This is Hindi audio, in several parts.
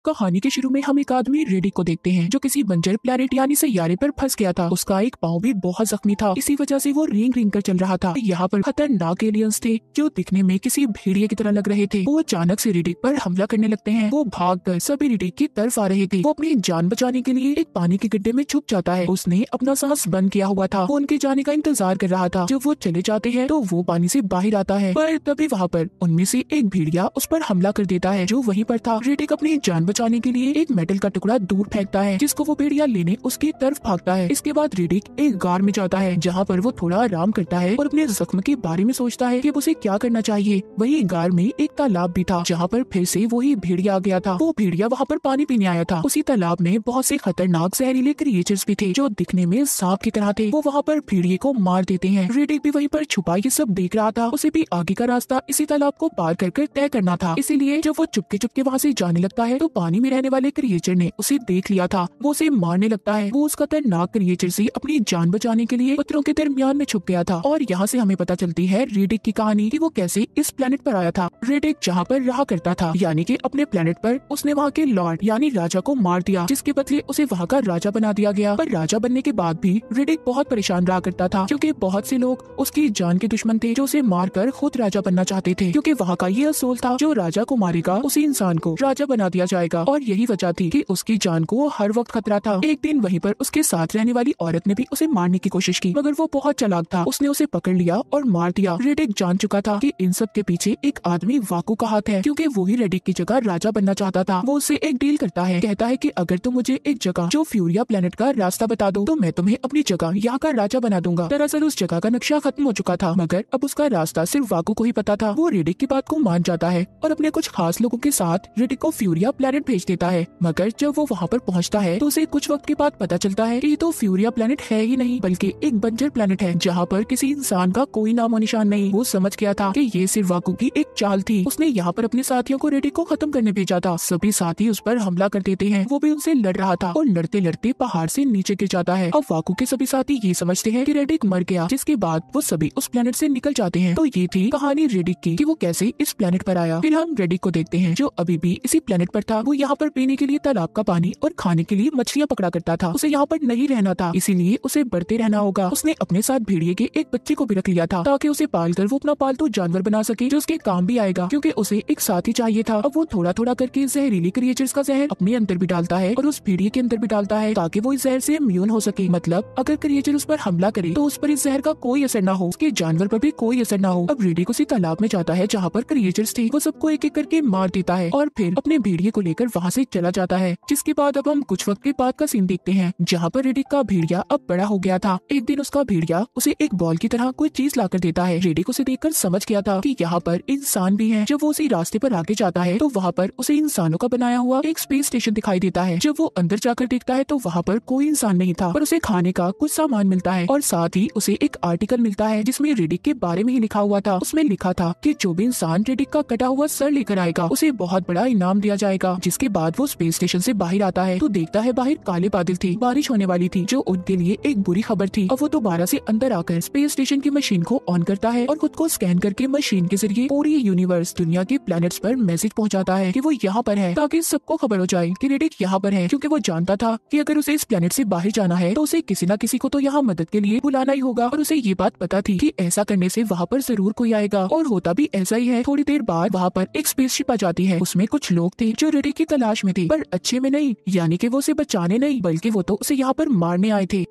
कहानी के शुरू में हम एक आदमी रेडिक को देखते हैं जो किसी बंजर प्लेनेट यानी सैयारे पर फंस गया था। उसका एक पाँव भी बहुत जख्मी था, इसी वजह से वो रेंग रेंग कर चल रहा था। यहाँ पर खतरनाक एलियंस थे जो दिखने में किसी भेड़िए की तरह लग रहे थे। वो अचानक से रेडिक पर हमला करने लगते हैं। वो भागकर सभी रेडिक की तरफ आ रहे थे। वो अपनी जान बचाने के लिए एक पानी के गड्ढे में छुप जाता है। उसने अपना सांस बंद किया हुआ था। वो उनके जाने का इंतजार कर रहा था। जब वो चले जाते हैं तो वो पानी से बाहर आता है, पर तभी वहाँ पर उनमें से एक भेड़िया उस पर हमला कर देता है जो वहीं पर था। रेडिक अपनी जान बचाने के लिए एक मेटल का टुकड़ा दूर फेंकता है जिसको वो भेड़िया लेने उसकी तरफ भागता है। इसके बाद रेडिक एक गार में जाता है जहाँ पर वो थोड़ा आराम करता है और अपने जख्म के बारे में सोचता है कि उसे क्या करना चाहिए। वही गार में एक तालाब भी था जहाँ पर फिर से वही भेड़िया आ गया था। वो भेड़िया वहाँ पर पानी पीने आया था। उसी तालाब में बहुत से खतरनाक जहरीले क्रिएचर्स भी थे जो दिखने में सांप की तरह थे। वो वहाँ पर भेड़िए को मार देते हैं। रेडिक भी वहीं पर छुपा ये सब देख रहा था। उसे भी आगे का रास्ता इसी तालाब को पार कर तय करना था। इसीलिए जब वो चुपके चुपके वहाँ से जाने लगता है तो पानी में रहने वाले क्रिएचर ने उसे देख लिया था। वो उसे मारने लगता है। वो उस खतरनाक क्रिएचर से अपनी जान बचाने के लिए पत्थरों के दरमियान में छुप गया था। और यहाँ से हमें पता चलती है रेडिक की कहानी कि वो कैसे इस प्लेनेट पर आया था। रेडिक जहाँ पर रहा करता था यानी कि अपने प्लेनेट पर, उसने वहाँ के लॉर्ड यानी राजा को मार दिया जिसके बदले उसे वहाँ का राजा बना दिया गया। पर राजा बनने के बाद भी रेडिक बहुत परेशान रहा करता था क्योंकि बहुत से लोग उसकी जान के दुश्मन थे जो उसे मारकर खुद राजा बनना चाहते थे, क्योंकि वहाँ का ये असूल था जो राजा को मारेगा उसी इंसान को राजा बना दिया जाएगा। और यही वजह थी कि उसकी जान को हर वक्त खतरा था। एक दिन वहीं पर उसके साथ रहने वाली औरत ने भी उसे मारने की कोशिश की, मगर वो बहुत चालाक था। उसने उसे पकड़ लिया और मार दिया। रेडिक जान चुका था कि इन सब के पीछे एक आदमी वाकू का हाथ है, क्योंकि वो ही रेडिक की जगह राजा बनना चाहता था। वो उससे एक डील करता है, कहता है कि अगर तुम मुझे एक जगह जो फ्यूरिया प्लेनेट का रास्ता बता दो तो मैं तुम्हें अपनी जगह यहाँ का राजा बना दूंगा। दरअसल उस जगह का नक्शा खत्म हो चुका था, मगर अब उसका रास्ता सिर्फ वाकू को ही पता था। वो रेडिक की बात को मान जाता है और अपने कुछ खास लोगों के साथ रेडिक को फ्यूरिया प्लेनेट भेज देता है। मगर जब वो वहाँ पर पहुँचता है तो उसे कुछ वक्त के बाद पता चलता है कि ये तो फ्यूरिया प्लेनेट है ही नहीं बल्कि एक बंजर प्लेनेट है जहाँ पर किसी इंसान का कोई नामो निशान नहीं। वो समझ गया था कि ये सिर्फ वाकू की एक चाल थी। उसने यहाँ पर अपने साथियों को रेडिक को खत्म करने भेजा था। सभी साथी उस पर हमला कर देते हैं। वो भी उनसे लड़ रहा था और लड़ते लड़ते पहाड़ से नीचे गिर जाता है। अब वाकू के सभी साथी ये समझते हैं कि रेडिक मर गया, जिसके बाद वो सभी उस प्लेनेट से निकल जाते हैं। तो ये थी कहानी रेडिक की कि वो कैसे इस प्लेनेट पर आया। फिर हम रेडिक को देखते हैं जो अभी भी इसी प्लेनेट पर था। वो यहाँ पर पीने के लिए तालाब का पानी और खाने के लिए मछलियाँ पकड़ा करता था। उसे यहाँ पर नहीं रहना था, इसीलिए उसे बढ़ते रहना होगा। उसने अपने साथ भेड़िए के एक बच्चे को भी रख लिया था ताकि उसे पालकर वो अपना पालतू जानवर बना सके जो उसके काम भी आएगा, क्योंकि उसे एक साथी चाहिए था। अब वो थोड़ा थोड़ा करके जहरीली क्रिएचर्स का जहर अपने अंदर भी डालता है और उस भेड़िए के अंदर भी डालता है ताकि वो इस जहर से इम्यून हो सके। मतलब अगर क्रिएचर उस पर हमला करे तो उस पर इस जहर का कोई असर न हो, उसके जानवर पर भी कोई असर न हो। अब रेडिक उसी तालाब में जाता है जहाँ पर क्रिएचर्स थे। वो सबको एक एक करके मार देता है और फिर अपने भेड़िए को लेकर वहाँ से चला जाता है। जिसके बाद अब हम कुछ वक्त के बाद का सीन देखते हैं जहाँ पर रेडिक का भेड़िया अब बड़ा हो गया था। एक दिन उसका भेड़िया उसे एक बॉल की तरह कोई चीज ला कर देता है। रेडिक उसे देखकर समझ गया था कि यहाँ पर इंसान भी हैं। जब वो उसी रास्ते पर आगे जाता है तो वहाँ पर उसे इंसानों का बनाया हुआ एक स्पेस स्टेशन दिखाई देता है। जब वो अंदर जाकर देखता है तो वहाँ पर कोई इंसान नहीं था, पर उसे खाने का कुछ सामान मिलता है और साथ ही उसे एक आर्टिकल मिलता है जिसमें रेडिक के बारे में ही लिखा हुआ था। उसमें लिखा था कि जो भी इंसान रेडिक का कटा हुआ सर लेकर आएगा उसे बहुत बड़ा इनाम दिया जाएगा। जिसके बाद वो स्पेस स्टेशन से बाहर आता है तो देखता है बाहर काले बादल थे, बारिश होने वाली थी जो उनके लिए एक बुरी खबर थी। अब वो दोबारा से अंदर आकर स्पेस स्टेशन की मशीन को ऑन करता है और खुद को स्कैन करके मशीन के जरिए पूरी यूनिवर्स दुनिया के प्लैनेट्स पर मैसेज पहुंचाता है कि वो यहाँ पर है, ताकि सबको खबर हो जाए कि रेडिक यहाँ पर है। क्योंकि वो जानता था कि अगर उसे इस प्लैनेट से बाहर जाना है तो उसे किसी न किसी को तो यहाँ मदद के लिए बुलाना ही होगा। और उसे ये बात पता थी कि ऐसा करने से वहाँ पर जरूर कोई आएगा, और होता भी ऐसा ही है। थोड़ी देर बाद वहाँ पर एक स्पेसशिप आ जाती है। उसमें कुछ लोग थे जो रेडिक की तलाश में थे, पर अच्छे में नहीं, यानी कि वो उसे बचाने नहीं बल्कि वो तो उसे यहाँ पर मारने आए थे।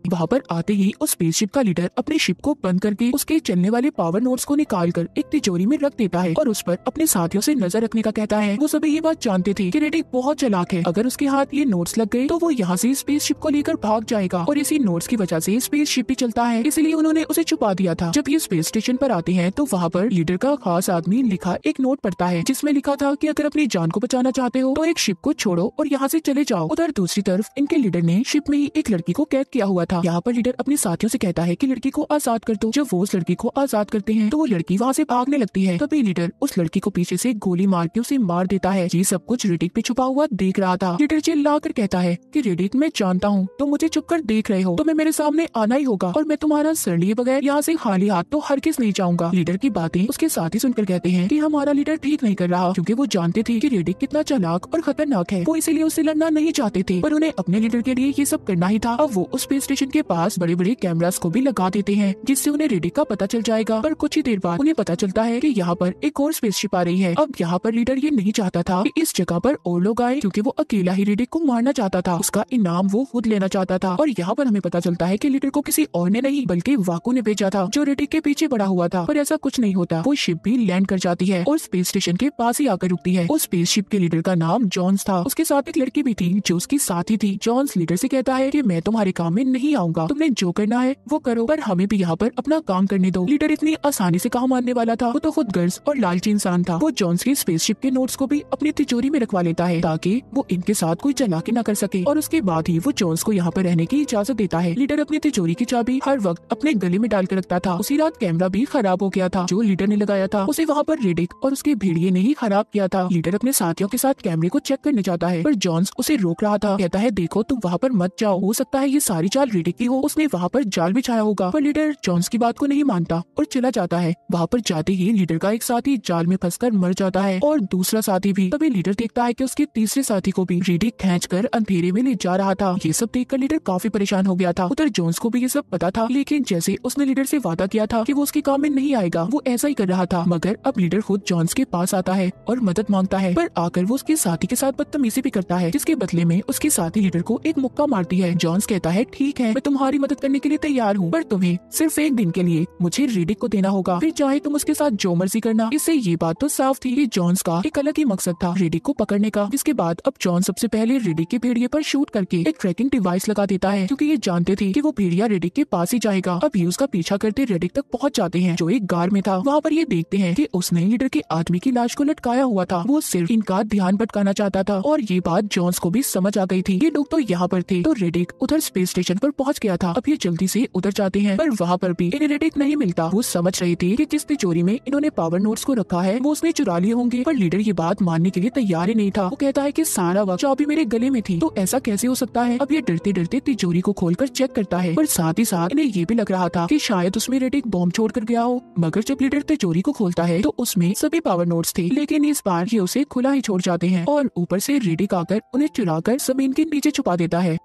वहाँ पर आते ही उस स्पेसशिप का लीडर अपने शिप को बंद करके उसके चलने वाले पावर नोड्स को निकालकर एक तिजोरी में रख देता है और उस पर अपने साथियों से नजर रखने का कहता है। वो सभी ये बात जानते थे कि रेडिक बहुत चालाक है। अगर उसके हाथ ये नोट्स लग गए तो वो यहाँ से स्पेसशिप को लेकर भाग जाएगा और इसी नोट्स की वजह से स्पेसशिप भी चलता है, इसलिए उन्होंने उसे छुपा दिया था। जब ये स्पेस स्टेशन पर आते हैं तो वहाँ पर लीडर का खास आदमी लिखा एक नोट पढ़ता है जिसमें लिखा था कि अगर अपनी जान को बचाना चाहते हो तो एक शिप को छोड़ो और यहाँ से चले जाओ। उधर दूसरी तरफ इनके लीडर ने शिप में ही एक लड़की को कैद किया हुआ था। यहाँ पर लीडर अपने साथियों से कहता है कि लड़की को आजाद कर दो। जब वो उस लड़की को आजाद करते हैं तो वो लड़की वहाँ से भागने लगती है। तभी लीडर उस लड़की को पीछे से गोली मार के उसे मार देता है। ये सब कुछ रेडिक पे छुपा हुआ देख रहा था। लीडर चिल्ला कर कहता है कि रेडिक, मैं जानता हूँ तुम मुझे छुप कर देख रहे हो, तुम्हें मेरे सामने आना ही होगा और मैं तुम्हारा सर लिए बगैर यहाँ से खाली हाथ तो हरगिज़ नहीं जाऊंगा। लीडर की बातें उसके साथी सुनकर कहते हैं कि हमारा लीडर ठीक नहीं कर रहा, क्योंकि वो जानते थे कि रेडिक कितना चालाक और खतरनाक है। वो इसीलिए उससे लड़ना नहीं चाहते थे, पर उन्हें अपने लीडर के लिए ये सब करना ही था। अब वो उस स्पेस स्टेशन के पास बड़े बड़े कैमरास को भी लगा देते हैं, जिससे उन्हें रेडिक का पता चल जाएगा। पर कुछ ही देर बाद उन्हें पता चलता है कि यहाँ पर एक और स्पेसशिप आ रही है। अब यहाँ पर लीडर ये नहीं चाहता था कि इस जगह पर और लोग आए, क्योंकि वो अकेला ही रेडिक को मारना चाहता था। उसका इनाम वो खुद लेना चाहता था। और यहाँ पर हमें पता चलता है कि लीडर को किसी और ने नहीं बल्कि वाकू ने भेजा था, जो रेडिक के पीछे पड़ा हुआ था। पर ऐसा कुछ नहीं होता। वो शिप भी लैंड कर जाती है और स्पेस स्टेशन के पास ही आकर रुकती है। उस स्पेसशिप के लीडर का नाम जॉन्स था। उसके साथ एक लड़की भी थी जो उसकी साथी थी। जॉन्स लीडर से कहता है कि मैं तुम्हारे काम में नहीं आऊंगा, तुमने जो करना है वो करो, पर हमें भी यहाँ पर अपना काम करने दो। लीडर इतनी आसानी से कहाँ मानने वाला था। वो तो खुद गर्ज और लालची इंसान था। वो जॉन्स की स्पेसशिप के नोट्स को भी अपनी तिजोरी में रखवा लेता है ताकि वो इनके साथ कोई चालाकी न कर सके। और उसके बाद ही वो जॉन्स को यहाँ पर रहने की इजाजत देता है। लीडर अपनी तिजोरी की चाबी हर वक्त अपने गले में डाल कर रखता था। उसी रात कैमरा भी खराब हो गया था जो लीडर ने लगाया था। उसे वहाँ पर रेडिक और उसके भेड़िए ने ही खराब किया था। लीडर अपने साथियों के साथ कैमरे को चेक करने जाता है, पर जॉन्स उसे रोक रहा था। कहता है देखो तुम वहाँ पर मत जाओ, हो सकता है ये सारी चाल रेडिक की हो, उसने वहाँ पर जाल बिछाया होगा। पर लीडर जॉन्स की बात को नहीं मानता और चला जाता है। वहाँ पर जाते ही लीडर का एक साथी जाल में फंसकर मर जाता है और दूसरा साथी भी। तभी लीडर देखता है कि उसके तीसरे साथी को भी रेडिक खींचकर अंधेरे में ले जा रहा था। ये सब देखकर लीडर काफी परेशान हो गया था। उधर जॉन्स को भी ये सब पता था, लेकिन जैसे उसने लीडर से वादा किया था कि वो उसके काम में नहीं आएगा, वो ऐसा ही कर रहा था। मगर अब लीडर खुद जॉन्स के पास आता है और मदद मांगता है, पर आकर वो उसके साथी के साथ बदतमीजी भी करता है, जिसके बदले में उसके साथी लीडर को एक मुक्का मारती है। जॉन्स कहता है ठीक है, मैं तुम्हारी मदद करने के लिए तैयार हूँ, पर तुम्हें सिर्फ एक दिन के लिए मुझे रेडिक को देना होगा, फिर चाहे तुम उसके साथ जो मर्जी करना। इससे ये बात तो साफ थी कि जॉन्स का एक अलग ही मकसद था, रेडिक को पकड़ने का। इसके बाद अब जॉन सबसे पहले रेडिक के भेड़िए पर शूट करके एक ट्रैकिंग डिवाइस लगा देता है, क्योंकि ये जानते थे कि वो भेड़िया रेडिक के पास ही जाएगा। अब ये उसका पीछा करते रेडिक तक पहुंच जाते हैं, जो एक गार में था। वहाँ पर ये देखते हैं कि उसने लीडर के आदमी की लाश को लटकाया हुआ था। वो सिर्फ इनका ध्यान भटकाना चाहता था और ये बात जॉन्स को भी समझ आ गई थी। ये लोग तो यहाँ पर थे, तो रेडिक उधर स्पेस स्टेशन पर पहुंच गया था। अब ये जल्दी से उधर जाते हैं, पर वहाँ पर भी इन्हें रेडिक नहीं मिलता। वो समझ रही थी कि जिस तिजोरी में इन्होंने पावर नोट्स को रखा है वो उसने चुरा लिए होंगे, पर लीडर ये बात मानने के लिए तैयार ही नहीं था। वो कहता है कि सारा वक्त चाबी मेरे गले में थी, तो ऐसा कैसे हो सकता है। अब ये डरते डरते तिजोरी को खोलकर चेक करता है, पर साथ ही साथ इन्हें ये भी लग रहा था कि शायद उसमें रेडिक बॉम्ब छोड़ कर गया हो। मगर जब लीडर तिजोरी को खोलता है तो उसमें सभी पावर नोट्स थे, लेकिन इस बार ये उसे खुला ही छोड़ जाते हैं और ऊपर से रेडिक आकर उन्हें चुराकर जमीन के नीचे छुपा देता है।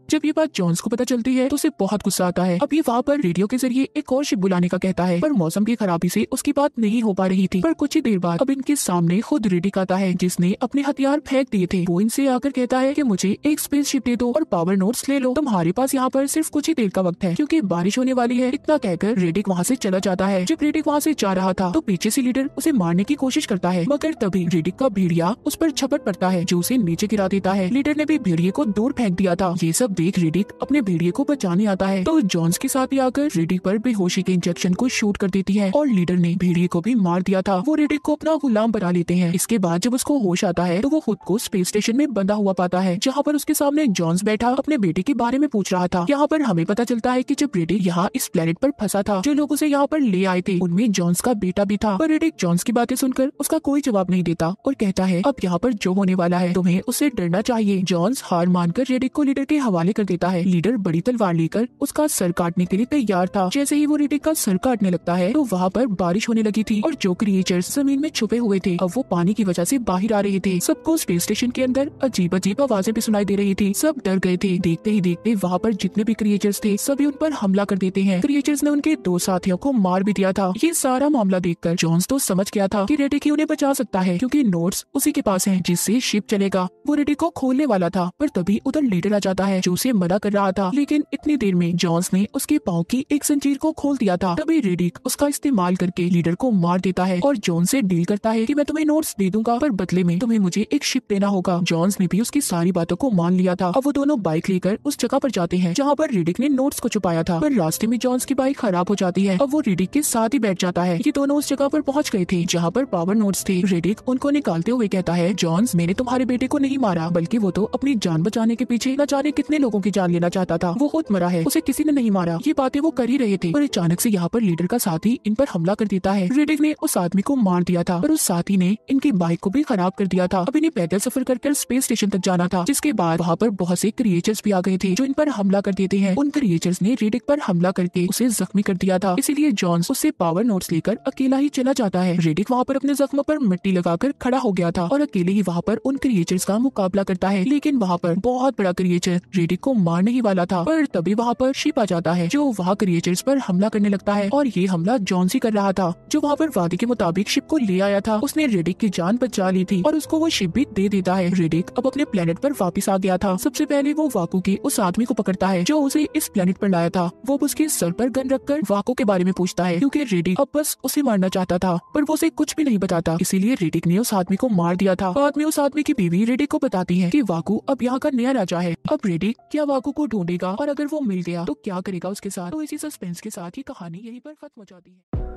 जब ये बात जॉन्स को पता चलती है तो उसे बहुत गुस्सा आता है। अब ये वहाँ पर रेडियो के जरिए एक और शिप बुलाने का कहता है, पर मौसम की खराबी से उसकी बात नहीं हो पा रही थी। पर कुछ ही देर बाद अब इनके सामने खुद रेडिक आता है, जिसने अपने हथियार फेंक दिए थे। वो इनसे आकर कहता है कि मुझे एक स्पेसशिप दे दो और पावर नोट्स ले लो, तुम्हारे पास यहाँ पर सिर्फ कुछ ही देर का वक्त है, क्योंकि बारिश होने वाली है। इतना कहकर रेडिक वहाँ से चला जाता है। जब रेडिक वहाँ से जा रहा था तो पीछे से लीडर उसे मारने की कोशिश करता है, मगर तभी रेडिक का भेड़िया उस पर झपट पड़ता है, जो उसे नीचे गिरा देता है। लीडर ने भी भेड़िए को दूर फेंक दिया था। ये सब देख रेडिक अपने भेड़िए को बचाने आता है, तो जॉन्स के साथ ही आकर रेडिक पर बेहोशी के इंजेक्शन को शूट कर देती है और लीडर ने भेड़िए को भी मार दिया था। वो रेडिक को अपना गुलाम बना लेते हैं। इसके बाद जब उसको होश आता है तो वो खुद को स्पेस स्टेशन में बंधा हुआ पाता है, जहाँ पर उसके सामने जॉन्स बैठा अपने बेटे के बारे में पूछ रहा था। यहाँ पर हमें पता चलता है कि जब रेडिक यहाँ इस प्लेनेट पर फंसा था, जो लोग उसे यहाँ पर ले आए थे उनमें जॉन्स का बेटा भी था। पर रेडिक जॉन्स की बातें सुनकर उसका कोई जवाब नहीं देता और कहता है अब यहाँ पर जो होने वाला है तुम्हें उससे डरना चाहिए। जॉन्स हार मानकर रेडिक को लीडर के हवाले कर देता है। लीडर बड़ी तलवार लेकर उसका सर काटने के लिए तैयार था। जैसे ही वो रेडिक का सर काटने लगता है तो वहाँ पर बारिश होने लगी थी और जो क्रिएचर्स जमीन में छुपे हुए थे अब वो पानी की वजह से बाहर आ रहे थे। सबको स्पेस स्टेशन के अंदर अजीब अजीब आवाजें भी सुनाई दे रही थी। सब डर गए थे। देखते ही देखते वहाँ पर जितने भी क्रिएचर्स थे सभी उन पर हमला कर देते हैं। क्रिएचर्स ने उनके 2 साथियों को मार भी दिया था। ये सारा मामला देखकर जॉन्स तो समझ गया था कि रेडिक ही उन्हें बचा सकता है, क्योंकि नोट्स उसी के पास हैं जिससे शिप चलेगा। वो रेडिक को खोलने वाला था, पर तभी उधर लीडर आ जाता है जो उसे मना कर रहा था, लेकिन इतनी देर में जॉन्स ने उसके पाँव की एक जंजीर को खोल दिया था। तभी रेडिक उसका इस्तेमाल करके लीडर को मार देता है और जॉन्स से डील करता है कि मैं तुम्हें नोट्स दे दूंगा, पर बदले में तुम्हें मुझे एक शिप देना होगा। जॉन्स ने भी उसकी सारी बातों को मान लिया था। अब वो दोनों बाइक लेकर उस जगह पर जाते हैं जहाँ पर रेडिक ने नोट्स को छुपाया था, पर रास्ते में जॉन्स की बाइक खराब हो जाती है। अब वो रेडिक के साथ ही बैठ जाता है। ये दोनों उस जगह पर पहुँच गए थे जहाँ पर पावर नोट्स थे। रेडिक उनको निकालते हुए कहता है, जॉन्स मैंने तुम्हारे बेटे को नहीं मारा, बल्कि वो तो अपनी जान बचाने के पीछे न जाने कितने लोगों की जान लेना चाहता था। वो खुद मरा है, उसे किसी ने नहीं मारा। ये बातें वो कर ही रहे थे और अचानक से यहाँ पर लीडर का साथी इन पर हमला कर देता है। रेडिक ने उस आदमी को मार दिया था और उस साथी ने इनकी बाइक को भी खराब कर दिया था। अब इन्हें पैदल सफर कर स्पेस स्टेशन तक जाना था, जिसके बाद वहाँ पर बहुत से क्रिएचर्स भी आ गए थे जो इन पर हमला कर देते हैं। उन क्रिएचर्स ने रेडिक पर हमला करके उसे जख्मी कर दिया था, इसीलिए जॉन्स उससे पावर नोट्स लेकर अकेला ही चला जाता है। रेडिक वहाँ पर अपने जख्मों पर मिट्टी लगाकर खड़ा हो गया था और अकेले ही वहाँ पर उन क्रिएचर्स का मुकाबला करता है, लेकिन वहाँ पर बहुत बड़ा क्रिएचर रेडिक को मारने ही वाला था। पर तभी वहाँ पर शिप आ जाता है जो वहाँ क्रिएचर्स पर हमला करने लगता है और ये हमला जॉन्स ही कर रहा था, जो वहाँ पर वादे के मुताबिक शिप को ले आया था। उसने रेडिक की जान बचा ली थी और उसको वो शिप भी दे देता है। रेडिक अब अपने प्लेनेट पर वापस आ गया था। सबसे पहले वो वाकू के उस आदमी को पकड़ता है जो उसे इस प्लेनेट पर लाया था। वो उसके सर पर गन रखकर वाकू के बारे में पूछता है, क्योंकि रेडिक अब बस उसे मारना चाहता था, पर वो उसे कुछ भी नहीं बताता। इसीलिए रेडिक ने उस आदमी को मार दिया था। बाद में उस आदमी की बीवी रेडिक को बताती है कि वाकू अब यहाँ का नया राजा है। अब रेडिक क्या वाकू को ढूंढेगा और अगर वो मिल गया तो क्या करेगा उसके साथ। तो इसी सस्पेंस के साथ ही कहानी यहीं पर खत्म हो जाती है।